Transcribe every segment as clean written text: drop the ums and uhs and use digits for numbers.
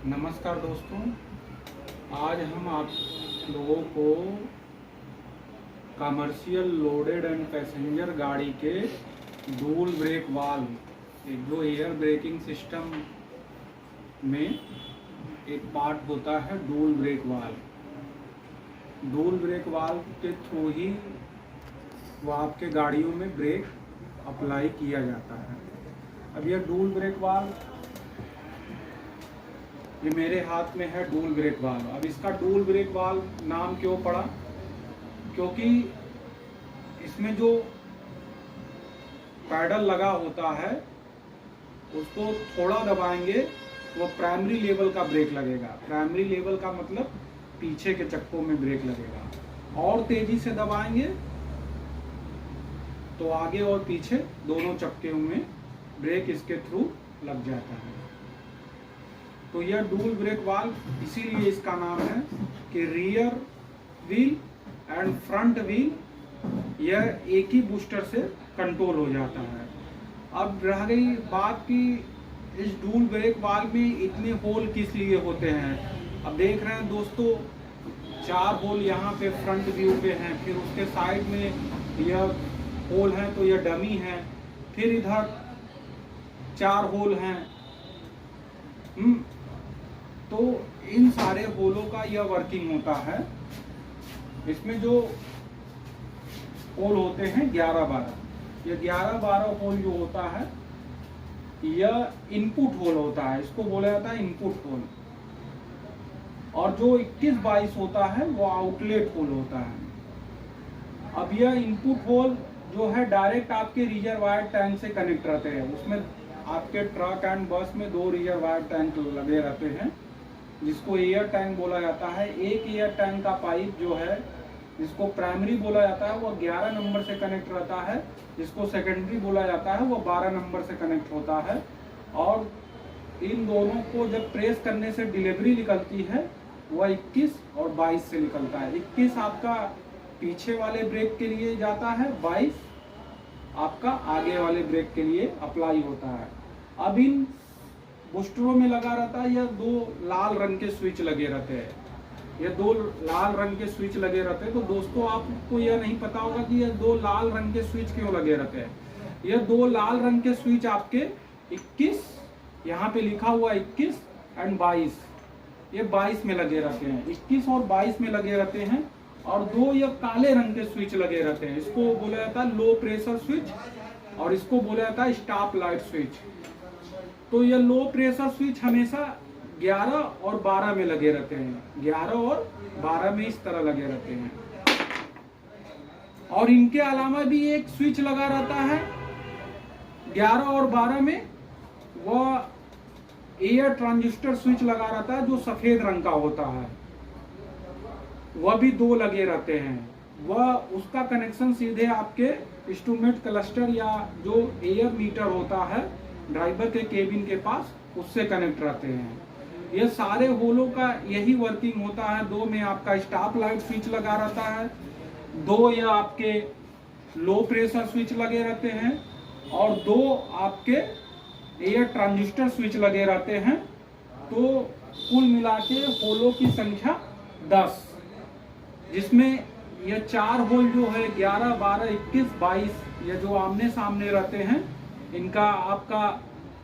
नमस्कार दोस्तों, आज हम आप लोगों को कमर्शियल लोडेड एंड पैसेंजर गाड़ी के डुअल ब्रेक वाल्व, एक जो एयर ब्रेकिंग सिस्टम में एक पार्ट होता है dual brake valve. Dual brake valve के थ्रू ही वो आपके गाड़ियों में ब्रेक अप्लाई किया जाता है। अब यह डुअल ब्रेक वाल्व, ये मेरे हाथ में है डुअल ब्रेक वाल्व। अब इसका डुअल ब्रेक वाल्व नाम क्यों पड़ा? क्योंकि इसमें जो पैडल लगा होता है उसको थोड़ा दबाएंगे वो प्राइमरी लेवल का ब्रेक लगेगा। प्राइमरी लेवल का मतलब पीछे के चक्कों में ब्रेक लगेगा, और तेजी से दबाएंगे तो आगे और पीछे दोनों चक्के में ब्रेक इसके थ्रू लग जाता है। तो यह डुअल ब्रेक वाल्व इसीलिए इसका नाम है कि rear wheel and front wheel यह एक ही बूस्टर से कंट्रोल हो जाता है। अब रह गई बात कि इस डुअल ब्रेक वाल्व में इतने होल किस लिए होते हैं। अब देख रहे हैं दोस्तों, 4 होल यहाँ पे फ्रंट व्यू पे हैं, फिर उसके साइड में यह होल है तो यह डमी है, फिर इधर 4 होल हैं। तो इन सारे होलों का यह वर्किंग होता है। इसमें जो होल होते हैं 11-12, ये 11-12 होल जो होता है यह इनपुट होल होता है, इसको बोला जाता है इनपुट होल। और जो 21-22 होता है वो आउटलेट होल होता है। अब यह इनपुट होल जो है डायरेक्ट आपके रिजर्वायर टैंक से कनेक्ट रहते हैं। उसमें आपके ट्रक एंड बस में 2 रिजर्वायर टैंक लगे रहते हैं जिसको एयर टैंक बोला जाता है। एक एयर टैंक का पाइप जो है जिसको प्राइमरी बोला जाता है वो 11 नंबर से कनेक्ट रहता है, जिसको सेकेंडरी बोला जाता है वो 12 नंबर से कनेक्ट होता है। और इन दोनों को जब प्रेस करने से डिलीवरी निकलती है वह 21 और 22 से निकलता है। 21 आपका पीछे वाले ब्रेक के लिए जाता है, 22 आपका आगे वाले ब्रेक के लिए अप्लाई होता है। अब इन बूस्टरों में लगा रहता है, यह 2 लाल रंग के स्विच लगे रहते हैं। ये 2 लाल रंग के स्विच लगे रहते हैं। तो दोस्तों आपको यह नहीं पता होगा कि ये 2 लाल रंग के स्विच क्यों लगे रहते हैं। ये 2 लाल रंग के स्विच आपके 21, यहाँ पे लिखा हुआ 21 एंड 22, ये 22 में लगे रहते हैं। 21 और 22 में लगे रहते हैं। और 2 ये काले रंग के स्विच लगे रहते हैं, इसको बोला जाता है लो प्रेशर स्विच और इसको बोला जाता है स्टॉप लाइट स्विच। तो ये लो प्रेशर स्विच हमेशा 11 और 12 में लगे रहते हैं, 11 और 12 में इस तरह लगे रहते हैं। और इनके अलावा भी एक स्विच लगा रहता है 11 और 12 में, वह एयर ट्रांजिस्टर स्विच लगा रहता है जो सफेद रंग का होता है, वह भी 2 लगे रहते हैं। वह उसका कनेक्शन सीधे आपके इंस्ट्रूमेंट क्लस्टर या जो एयर मीटर होता है ड्राइवर के केबिन के पास, उससे कनेक्ट रहते हैं। ये सारे होलों का यही वर्किंग होता है। 2 में आपका स्टॉप लाइट स्विच लगा रहता है, 2 ये आपके लो प्रेशर स्विच लगे रहते हैं और 2 आपके एयर ट्रांजिस्टर स्विच लगे रहते हैं। तो कुल मिला के होलों की संख्या 10, जिसमें ये 4 होल जो है 11, 12, 21, 22 ये जो आमने सामने रहते हैं, इनका आपका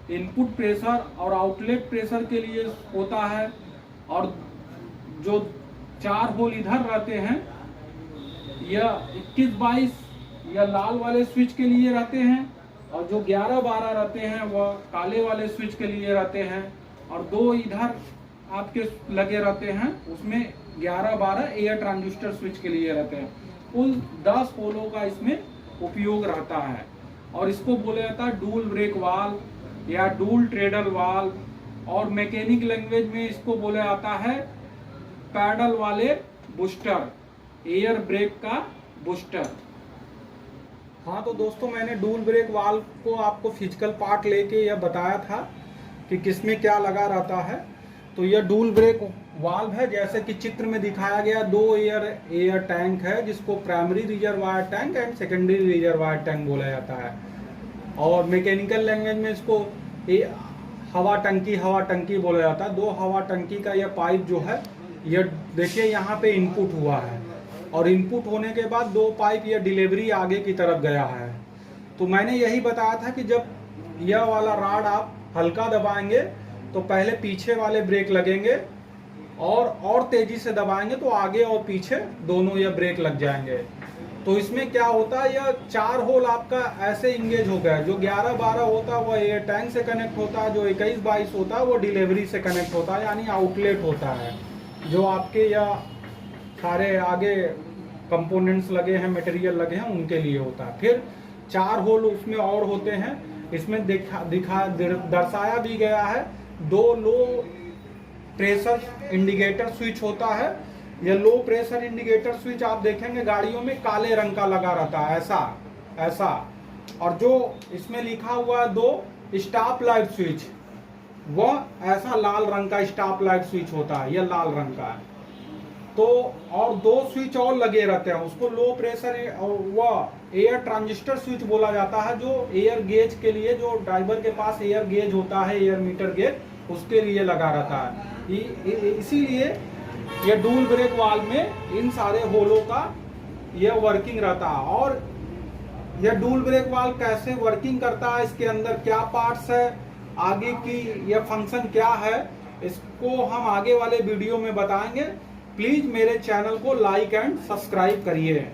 इनपुट प्रेशर और आउटलेट प्रेशर के लिए होता है। और जो 4 होल इधर रहते हैं यह 21, 22 यह लाल वाले स्विच के लिए रहते हैं, और जो 11, 12 रहते हैं वह काले वाले स्विच के लिए रहते हैं। और 2 इधर आपके लगे रहते हैं, उसमें 11, 12 एयर ट्रांजिस्टर स्विच के लिए रहते हैं। कुल 10 होलों का इसमें उपयोग रहता है और इसको बोला जाता है डुअल ब्रेक वाल्व या डुअल ट्रेडल वाल्व, और मैकेनिक लैंग्वेज में इसको बोला जाता है पैडल वाले बूस्टर, एयर ब्रेक का बूस्टर। हाँ तो दोस्तों, मैंने डुअल ब्रेक वाल्व को आपको फिजिकल पार्ट लेके यह बताया था कि किसमें क्या लगा रहता है। तो यह डुअल ब्रेक वाल्व है, जैसे कि चित्र में दिखाया गया 2 एयर टैंक है जिसको primary reservoir tank and secondary reservoir tank बोला जाता है। और मैकेनिकल लैंग्वेज में इसको हवा टंकी बोला जाता है। 2 हवा टंकी का यह पाइप जो है, ये देखिए यहाँ पे इनपुट हुआ है और इनपुट होने के बाद 2 पाइप ये डिलीवरी आगे की तरफ गया है। तो मैंने यही बताया था कि जब यह वाला रॉड आप हल्का दबाएंगे तो पहले पीछे वाले ब्रेक लगेंगे और तेजी से दबाएंगे तो आगे और पीछे दोनों ये ब्रेक लग जाएंगे। तो इसमें क्या होता है, यह 4 होल आपका ऐसे इंगेज हो गया। जो 11-12 होता है वह एयर टैंक से कनेक्ट होता है, जो 21-22 होता है वो डिलीवरी से कनेक्ट होता है, यानी आउटलेट होता है। जो आपके या सारे आगे कंपोनेंट्स लगे हैं, मटेरियल लगे हैं, उनके लिए होता है। फिर 4 होल उसमें और होते हैं। इसमें दर्शाया भी गया है 2 लो प्रेशर इंडिकेटर स्विच होता है। यह लो प्रेशर इंडिकेटर स्विच आप देखेंगे गाड़ियों में काले रंग का लगा रहता है, ऐसा। और जो इसमें लिखा हुआ है 2 स्टॉप लाइट स्विच, वह ऐसा लाल रंग का स्टॉप लाइट स्विच होता है, यह लाल रंग का है। तो और 2 स्विच और लगे रहते हैं, उसको लो प्रेशर वह एयर ट्रांजिस्टर स्विच बोला जाता है, जो एयर गेज के लिए, जो ड्राइवर के पास एयर गेज होता है, एयर मीटर गेज, उसके लिए लगा रहता है। इसीलिए ये डुअल ब्रेक वाल्व में इन सारे होलों का यह वर्किंग रहता है। और यह डुअल ब्रेक वाल्व कैसे वर्किंग करता है, इसके अंदर क्या पार्ट्स है, आगे की यह फंक्शन क्या है, इसको हम आगे वाले वीडियो में बताएंगे। प्लीज मेरे चैनल को लाइक एंड सब्सक्राइब करिए।